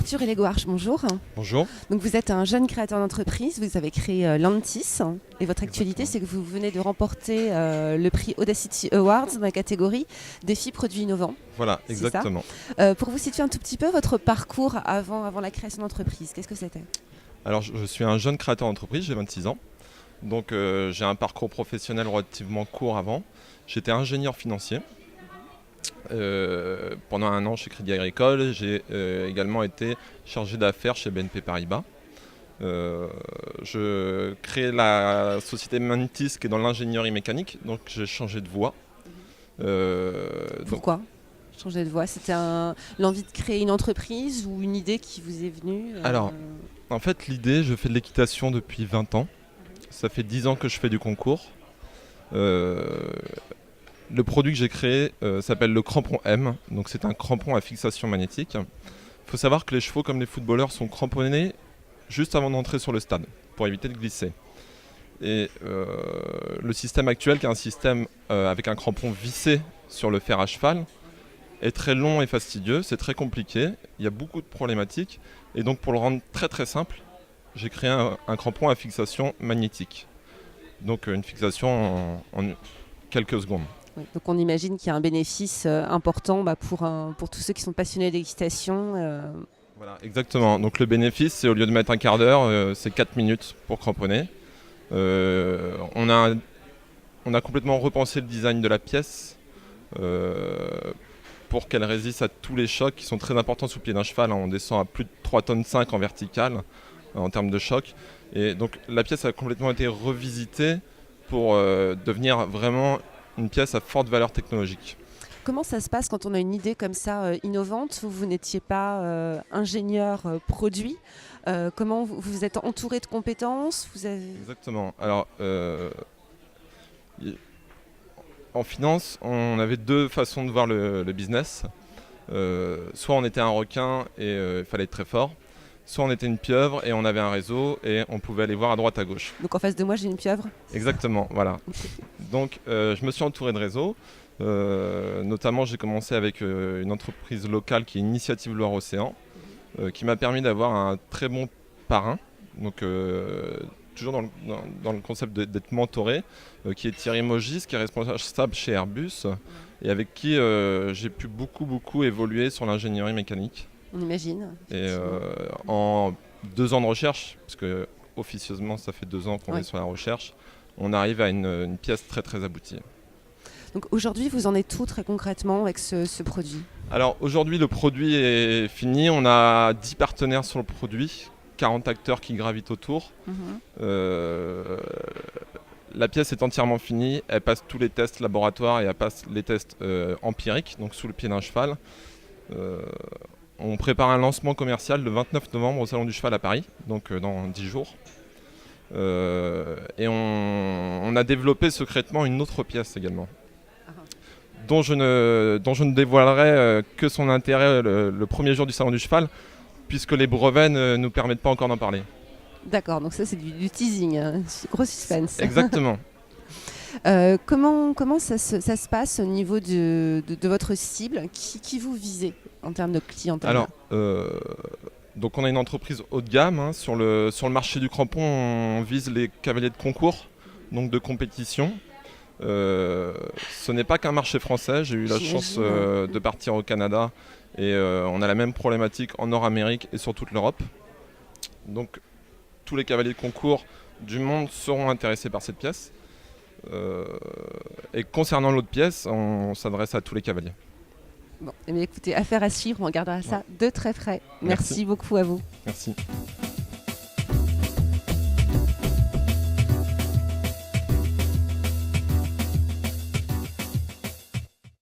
Arthur Elégo-Arche, bonjour. Bonjour. Donc vous êtes un jeune créateur d'entreprise, vous avez créé Lantis et votre actualité c'est que vous venez de remporter le prix Audacity Awards dans la catégorie défis produits innovants. Voilà, exactement. Pour vous situer un tout petit peu votre parcours avant la création d'entreprise, qu'est-ce que c'était? Alors je suis un jeune créateur d'entreprise, j'ai 26 ans. Donc j'ai un parcours professionnel relativement court avant. J'étais ingénieur financier. Pendant un an chez Crédit Agricole, j'ai également été chargé d'affaires chez BNP Paribas. Je crée la société Mantis qui est dans l'ingénierie mécanique, donc j'ai changé de voie. Pourquoi changer de voie? C'était l'envie de créer une entreprise ou une idée qui vous est venue Alors, en fait, l'idée, je fais de l'équitation depuis 20 ans. Ça fait 10 ans que je fais du concours. Le produit que j'ai créé s'appelle le crampon M, donc c'est un crampon à fixation magnétique. Il faut savoir que les chevaux, comme les footballeurs, sont cramponnés juste avant d'entrer sur le stade, pour éviter de glisser. Et le système actuel, qui est un système avec un crampon vissé sur le fer à cheval, est très long et fastidieux, c'est très compliqué, il y a beaucoup de problématiques. Et donc pour le rendre très très simple, j'ai créé un crampon à fixation magnétique. Donc une fixation en quelques secondes. Oui, donc on imagine qu'il y a un bénéfice important pour tous ceux qui sont passionnés d'équitation. Voilà, exactement. Donc le bénéfice, c'est au lieu de mettre un quart d'heure, c'est 4 minutes pour cramponner. On a complètement repensé le design de la pièce pour qu'elle résiste à tous les chocs qui sont très importants sous le pied d'un cheval. On descend à plus de 3,5 tonnes en vertical en termes de choc. Et donc la pièce a complètement été revisitée pour devenir vraiment une pièce à forte valeur technologique. Comment ça se passe quand on a une idée comme ça innovante? Vous n'étiez pas ingénieur produit. Comment vous êtes entouré de compétences? Exactement. Alors, en finance, on avait deux façons de voir le business. Soit on était un requin et il fallait être très fort. Soit on était une pieuvre et on avait un réseau et on pouvait aller voir à droite à gauche. Donc en face de moi j'ai une pieuvre? Exactement, voilà. Donc je me suis entouré de réseaux. Notamment j'ai commencé avec une entreprise locale qui est Initiative Loire-Océan, qui m'a permis d'avoir un très bon parrain. Donc toujours dans le concept d'être mentoré, qui est Thierry Mogis, qui est responsable chez Airbus et avec qui j'ai pu beaucoup évoluer sur l'ingénierie mécanique. On imagine. Et en 2 ans de recherche, parce que officieusement ça fait 2 ans qu'on est sur la recherche, on arrive à une pièce très très aboutie. Donc aujourd'hui vous en êtes où très concrètement avec ce produit? Alors aujourd'hui le produit est fini, on a 10 partenaires sur le produit, 40 acteurs qui gravitent autour. La pièce est entièrement finie, elle passe tous les tests laboratoires et elle passe les tests empiriques, donc sous le pied d'un cheval. On prépare un lancement commercial le 29 novembre au Salon du Cheval à Paris, donc dans 10 jours. Et on a développé secrètement une autre pièce également, dont je ne dévoilerai que son intérêt le premier jour du Salon du Cheval, puisque les brevets ne nous permettent pas encore d'en parler. D'accord, donc ça c'est du teasing, gros suspense. Exactement. Comment ça se passe au niveau de votre cible? Qui vous visez en termes de clientèle? Alors, donc on a une entreprise haut de gamme. Sur le marché du crampon, on vise les cavaliers de concours, donc de compétition. Ce n'est pas qu'un marché français. J'ai eu la chance de partir au Canada et on a la même problématique en Nord-Amérique et sur toute l'Europe. Donc tous les cavaliers de concours du monde seront intéressés par cette pièce. Et concernant l'autre pièce, on s'adresse à tous les cavaliers. Bon, écoutez, affaire à suivre, on regardera ça de très près. Merci beaucoup à vous. Merci.